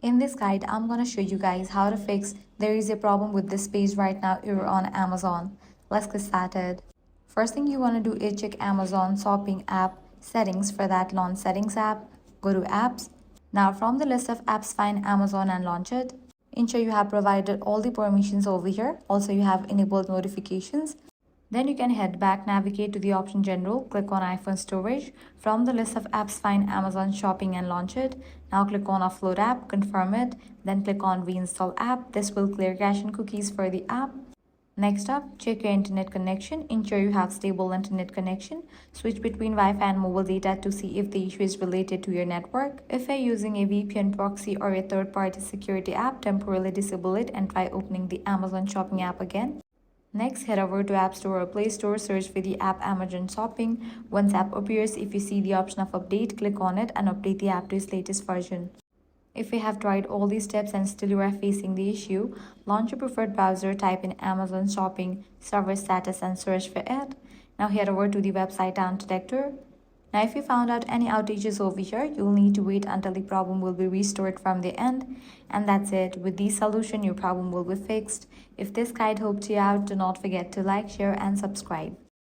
In this guide, I'm going to show you guys how to fix there is a problem with this page right now. You're on Amazon. Let's get started. First thing you want to do is check Amazon Shopping app settings. For that, launch settings app. Go to apps. Now from the list of apps, find Amazon and launch it. Ensure you have provided all the permissions over here. Also, you have enabled notifications. Then you can head back, navigate to the option General, click on iPhone Storage. From the list of apps, find Amazon Shopping and launch it. Now click on Offload app, confirm it, then click on Reinstall app. This will clear cache and cookies for the app. Next up, check your internet connection. Ensure you have stable internet connection. Switch between Wi-Fi and mobile data to see if the issue is related to your network. If you're using a VPN proxy or a third-party security app, temporarily disable it and try opening the Amazon Shopping app again. Next, head over to App Store or Play Store, search for the app Amazon Shopping. Once app appears, if you see the option of update, click on it and update the app to its latest version. If you have tried all these steps and still you are facing the issue, launch your preferred browser, type in Amazon Shopping server status and search for it. Now head over to the website Down Detector. Now if you found out any outages over here, you'll need to wait until the problem will be restored from the end. And that's it. With this solution, your problem will be fixed. If this guide helped you out, do not forget to like, share and subscribe.